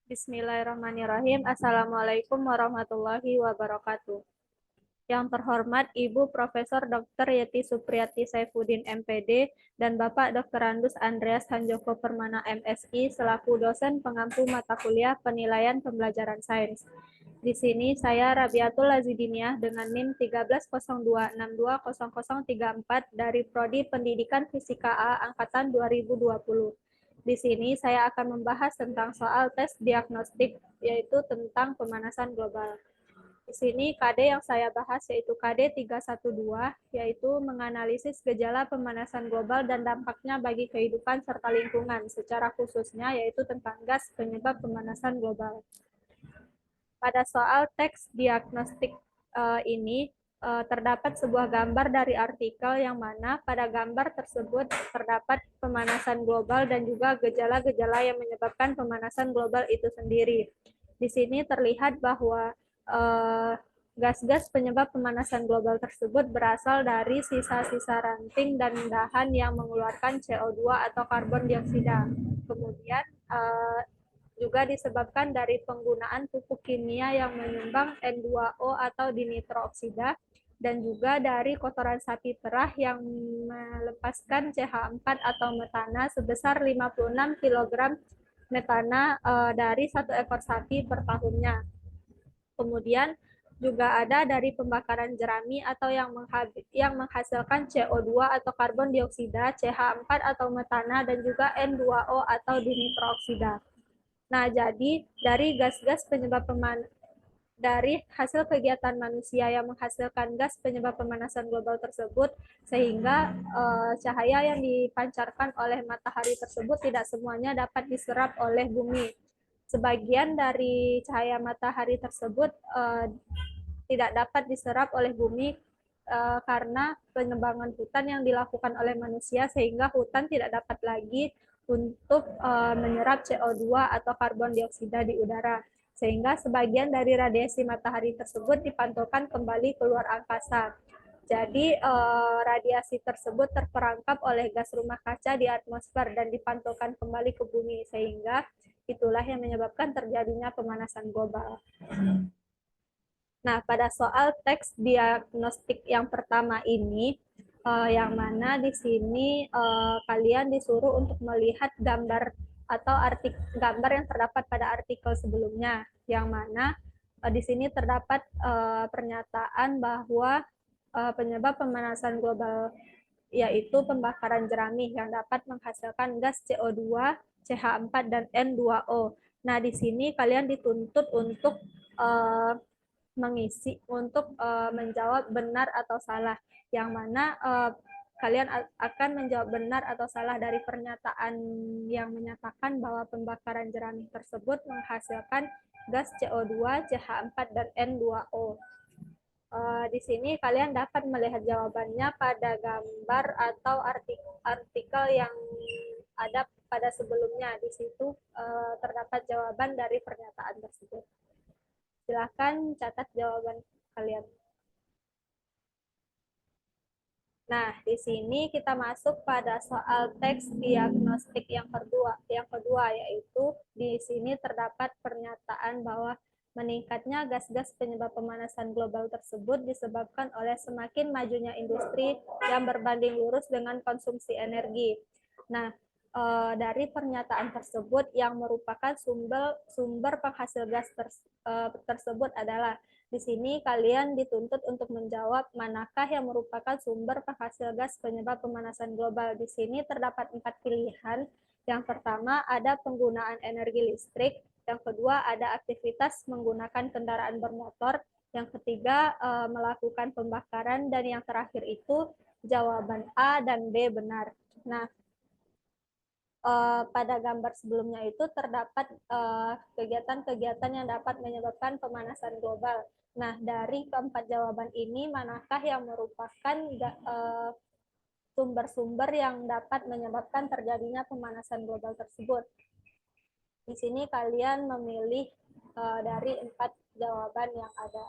Bismillahirrahmanirrahim. Assalamualaikum warahmatullahi wabarakatuh. Yang terhormat Ibu Profesor Dr. Yeti Supriyati Saifuddin MPD dan Bapak Dr. Andus Andreas Hanjoko Permana MSI selaku dosen pengampu mata kuliah penilaian pembelajaran sains. Di sini saya Rabiatul Lazidiniah dengan NIM 1302620034 dari Prodi Pendidikan Fisika A angkatan 2020. Di sini saya akan membahas tentang soal tes diagnostik, yaitu tentang pemanasan global. Di sini KD yang saya bahas yaitu KD 312, yaitu menganalisis gejala pemanasan global dan dampaknya bagi kehidupan serta lingkungan, secara khususnya yaitu tentang gas penyebab pemanasan global. Pada soal teks diagnostik ini, terdapat sebuah gambar dari artikel yang mana pada gambar tersebut terdapat pemanasan global dan juga gejala-gejala yang menyebabkan pemanasan global itu sendiri. Di sini terlihat bahwa gas-gas penyebab pemanasan global tersebut berasal dari sisa-sisa ranting dan dahan yang mengeluarkan CO2 atau karbon dioksida. Kemudian juga disebabkan dari penggunaan pupuk kimia yang menyumbang N2O atau dinitrooksida, dan juga dari kotoran sapi perah yang melepaskan CH4 atau metana sebesar 56 kg metana dari satu ekor sapi per tahunnya. Kemudian juga ada dari pembakaran jerami atau yang menghasilkan CO2 atau karbon dioksida, CH4 atau metana, dan juga N2O atau dinitrooksida. Nah, jadi dari gas-gas penyebab dari hasil kegiatan manusia yang menghasilkan gas penyebab pemanasan global tersebut, sehingga cahaya yang dipancarkan oleh matahari tersebut tidak semuanya dapat diserap oleh bumi. Sebagian dari cahaya matahari tersebut tidak dapat diserap oleh bumi karena penebangan hutan yang dilakukan oleh manusia, sehingga hutan tidak dapat lagi untuk menyerap CO2 atau karbon dioksida di udara, sehingga sebagian dari radiasi matahari tersebut dipantulkan kembali keluar angkasa. Jadi radiasi tersebut terperangkap oleh gas rumah kaca di atmosfer dan dipantulkan kembali ke bumi, sehingga itulah yang menyebabkan terjadinya pemanasan global. Nah, pada soal teks diagnostik yang pertama ini, yang mana di sini kalian disuruh untuk melihat gambar atau gambar yang terdapat pada artikel sebelumnya, yang mana di sini terdapat pernyataan bahwa penyebab pemanasan global yaitu pembakaran jerami yang dapat menghasilkan gas CO2, CH4, dan N2O. Nah, di sini kalian dituntut untuk mengisi untuk menjawab benar atau salah, yang mana kalian akan menjawab benar atau salah dari pernyataan yang menyatakan bahwa pembakaran jerami tersebut menghasilkan gas CO2, CH4, dan N2O. Di sini kalian dapat melihat jawabannya pada gambar atau artikel yang ada pada sebelumnya. Di situ terdapat jawaban dari pernyataan tersebut. Silakan catat jawaban kalian. Nah, di sini kita masuk pada soal teks diagnostik yang kedua, yaitu di sini terdapat pernyataan bahwa meningkatnya gas-gas penyebab pemanasan global tersebut disebabkan oleh semakin majunya industri yang berbanding lurus dengan konsumsi energi. Nah, dari pernyataan tersebut yang merupakan sumber penghasil gas tersebut adalah, di sini kalian dituntut untuk menjawab manakah yang merupakan sumber penghasil gas penyebab pemanasan global. Di sini terdapat 4 pilihan. Yang pertama ada penggunaan energi listrik, yang kedua ada aktivitas menggunakan kendaraan bermotor, yang ketiga melakukan pembakaran, dan yang terakhir itu jawaban A dan B benar. Nah, pada gambar sebelumnya itu terdapat kegiatan-kegiatan yang dapat menyebabkan pemanasan global. Nah, dari keempat jawaban ini, manakah yang merupakan sumber-sumber yang dapat menyebabkan terjadinya pemanasan global tersebut? Di sini kalian memilih dari 4 jawaban yang ada.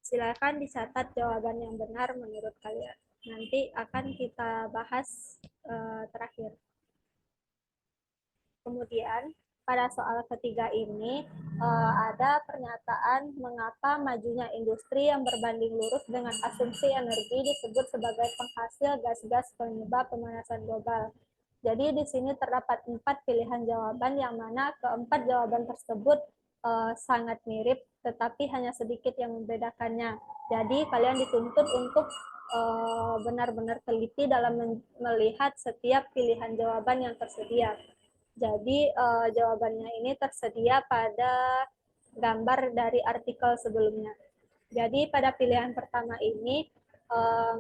Silakan dicatat jawaban yang benar menurut kalian. Nanti akan kita bahas terakhir. Kemudian pada soal ketiga ini ada pernyataan mengapa majunya industri yang berbanding lurus dengan asumsi energi disebut sebagai penghasil gas-gas penyebab pemanasan global. Jadi di sini terdapat 4 pilihan jawaban yang mana keempat jawaban tersebut sangat mirip tetapi hanya sedikit yang membedakannya. Jadi kalian dituntut untuk benar-benar teliti dalam melihat setiap pilihan jawaban yang tersedia. Jadi jawabannya ini tersedia pada gambar dari artikel sebelumnya. Jadi pada pilihan pertama ini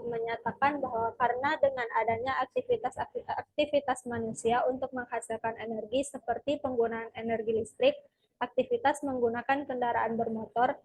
menyatakan bahwa karena dengan adanya aktivitas manusia untuk menghasilkan energi seperti penggunaan energi listrik, aktivitas menggunakan kendaraan bermotor,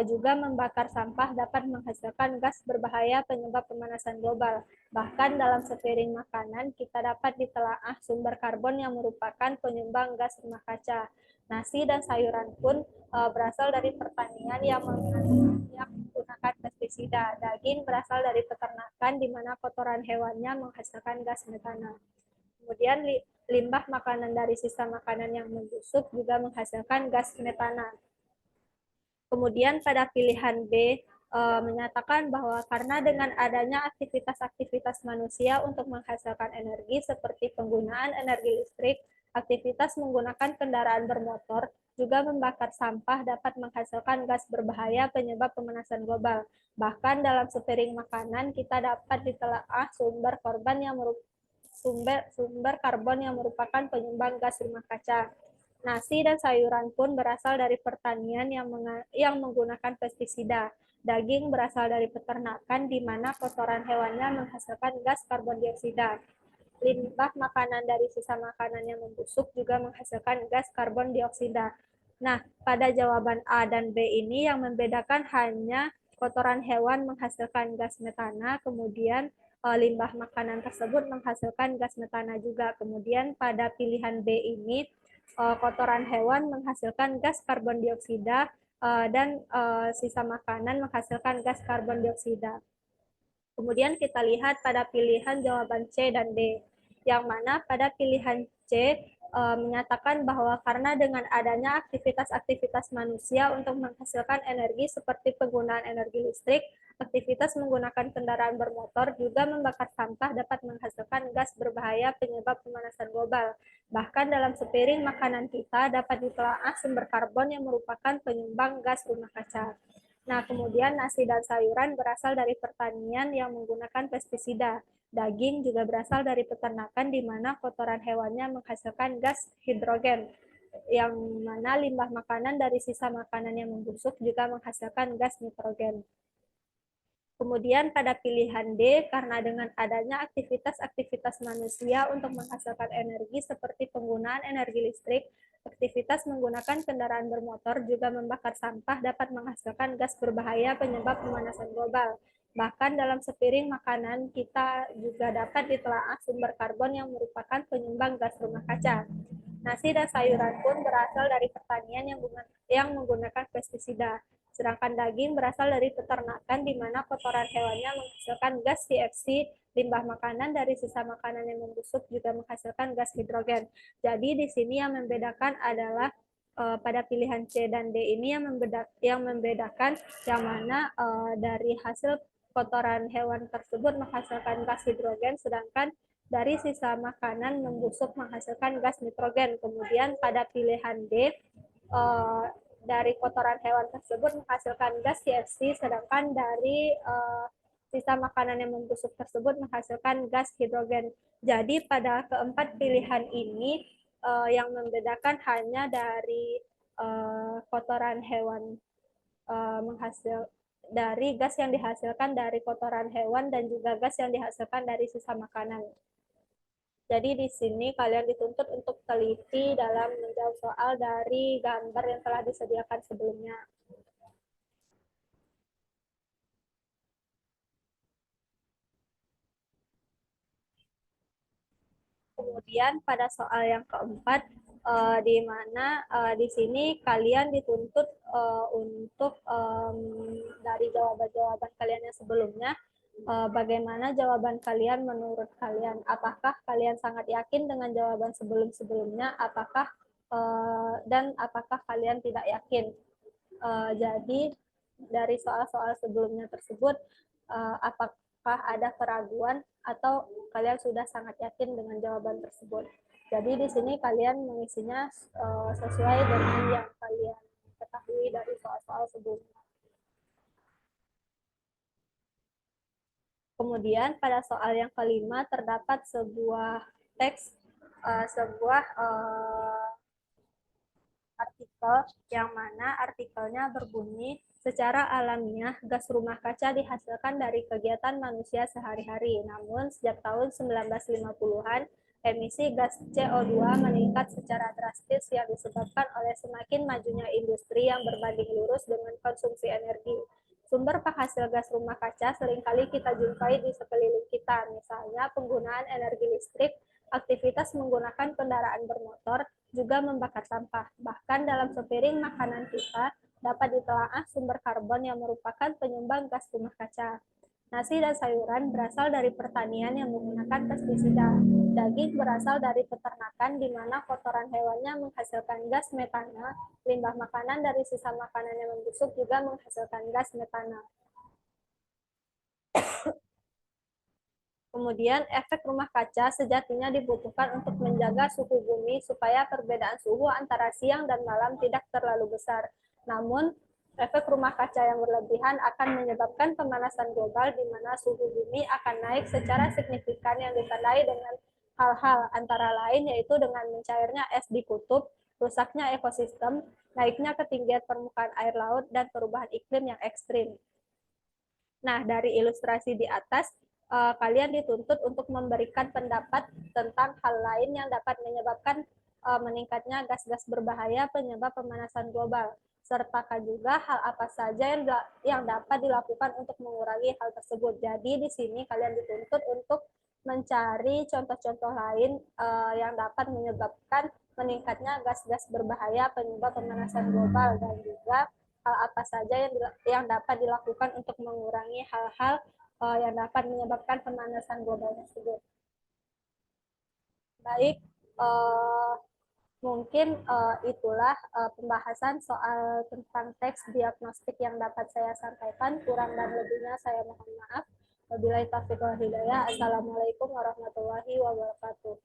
juga membakar sampah dapat menghasilkan gas berbahaya penyebab pemanasan global. Bahkan dalam sepiring makanan, kita dapat ditelaah sumber karbon yang merupakan penyumbang gas rumah kaca. Nasi dan sayuran pun berasal dari pertanian yang menggunakan pestisida. Daging berasal dari peternakan, di mana kotoran hewannya menghasilkan gas metana. Kemudian limbah makanan dari sisa makanan yang membusuk juga menghasilkan gas metana. Kemudian pada pilihan B menyatakan bahwa karena dengan adanya aktivitas-aktivitas manusia untuk menghasilkan energi seperti penggunaan energi listrik, aktivitas menggunakan kendaraan bermotor, juga membakar sampah dapat menghasilkan gas berbahaya penyebab pemanasan global. Bahkan dalam sepiring makanan kita dapat ditelaah sumber karbon yang merupakan penyumbang gas rumah kaca. Nasi dan sayuran pun berasal dari pertanian yang menggunakan pestisida. Daging berasal dari peternakan di mana kotoran hewannya menghasilkan gas karbon dioksida. Limbah makanan dari sisa makanan yang membusuk juga menghasilkan gas karbon dioksida. Nah, pada jawaban A dan B ini yang membedakan hanya kotoran hewan menghasilkan gas metana, kemudian limbah makanan tersebut menghasilkan gas metana juga. Kemudian pada pilihan B ini kotoran hewan menghasilkan gas karbon dioksida dan sisa makanan menghasilkan gas karbon dioksida. Kemudian kita lihat pada pilihan jawaban C dan D, yang mana pada pilihan C menyatakan bahwa karena dengan adanya aktivitas-aktivitas manusia untuk menghasilkan energi seperti penggunaan energi listrik, aktivitas menggunakan kendaraan bermotor juga membakar sampah dapat menghasilkan gas berbahaya penyebab pemanasan global. Bahkan dalam sepiring makanan kita dapat ditelaah sumber karbon yang merupakan penyumbang gas rumah kaca. Nah, kemudian nasi dan sayuran berasal dari pertanian yang menggunakan pestisida. Daging juga berasal dari peternakan di mana kotoran hewannya menghasilkan gas hidrogen, yang mana limbah makanan dari sisa makanan yang membusuk juga menghasilkan gas nitrogen. Kemudian pada pilihan D, karena dengan adanya aktivitas-aktivitas manusia untuk menghasilkan energi seperti penggunaan energi listrik, aktivitas menggunakan kendaraan bermotor juga membakar sampah dapat menghasilkan gas berbahaya penyebab pemanasan global. Bahkan dalam sepiring makanan kita juga dapat ditelaah sumber karbon yang merupakan penyumbang gas rumah kaca. Nasi dan sayuran pun berasal dari pertanian yang menggunakan pestisida. Sedangkan daging berasal dari peternakan di mana kotoran hewannya menghasilkan gas CFC, limbah makanan dari sisa makanan yang membusuk juga menghasilkan gas hidrogen. Jadi di sini yang membedakan adalah pada pilihan C dan D ini yang membedakan yang mana dari hasil kotoran hewan tersebut menghasilkan gas hidrogen, sedangkan dari sisa makanan membusuk menghasilkan gas nitrogen. Kemudian pada pilihan D, dari kotoran hewan tersebut menghasilkan gas CFC, sedangkan dari sisa makanan yang membusuk tersebut menghasilkan gas hidrogen. Jadi pada keempat pilihan ini yang membedakan hanya dari kotoran hewan dari gas yang dihasilkan dari kotoran hewan dan juga gas yang dihasilkan dari sisa makanan. Jadi di sini kalian dituntut untuk teliti dalam menjawab soal dari gambar yang telah disediakan sebelumnya. Kemudian pada soal yang keempat, di mana di sini kalian dituntut untuk dari jawaban-jawaban kalian yang sebelumnya Bagaimana jawaban kalian menurut kalian? Apakah kalian sangat yakin dengan jawaban sebelum-sebelumnya? Apakah kalian tidak yakin? Jadi dari soal-soal sebelumnya tersebut, apakah ada keraguan atau kalian sudah sangat yakin dengan jawaban tersebut? Jadi di sini kalian mengisinya sesuai dengan yang kalian ketahui dari soal-soal sebelumnya. Kemudian pada soal yang kelima terdapat sebuah teks, sebuah artikel yang mana artikelnya berbunyi, secara alamiah gas rumah kaca dihasilkan dari kegiatan manusia sehari-hari. Namun sejak tahun 1950-an, emisi gas CO2 meningkat secara drastis yang disebabkan oleh semakin majunya industri yang berbanding lurus dengan konsumsi energi. Sumber penghasil gas rumah kaca seringkali kita jumpai di sekeliling kita, misalnya penggunaan energi listrik, aktivitas menggunakan kendaraan bermotor, juga membakar sampah. Bahkan dalam sepiring makanan kita dapat ditelaah sumber karbon yang merupakan penyumbang gas rumah kaca. Nasi dan sayuran berasal dari pertanian yang menggunakan pestisida. Daging berasal dari peternakan di mana kotoran hewannya menghasilkan gas metana. Limbah makanan dari sisa makanan yang membusuk juga menghasilkan gas metana. Kemudian, efek rumah kaca sejatinya dibutuhkan untuk menjaga suhu bumi supaya perbedaan suhu antara siang dan malam tidak terlalu besar. Namun, efek rumah kaca yang berlebihan akan menyebabkan pemanasan global di mana suhu bumi akan naik secara signifikan yang ditandai dengan hal-hal antara lain yaitu dengan mencairnya es di kutub, rusaknya ekosistem, naiknya ketinggian permukaan air laut, dan perubahan iklim yang ekstrim. Nah, dari ilustrasi di atas, kalian dituntut untuk memberikan pendapat tentang hal lain yang dapat menyebabkan meningkatnya gas-gas berbahaya penyebab pemanasan global. Sertakan juga hal apa saja yang dapat dilakukan untuk mengurangi hal tersebut. Jadi di sini kalian dituntut untuk mencari contoh-contoh lain yang dapat menyebabkan meningkatnya gas-gas berbahaya penyebab pemanasan global dan juga hal apa saja yang dapat dilakukan untuk mengurangi hal-hal yang dapat menyebabkan pemanasan global tersebut. Baik, uh, mungkin itulah pembahasan soal tentang teks diagnostik yang dapat saya sampaikan. Kurang dan lebihnya saya mohon maaf. Wabillahi taufiq wal hidayah. Assalamualaikum warahmatullahi wabarakatuh.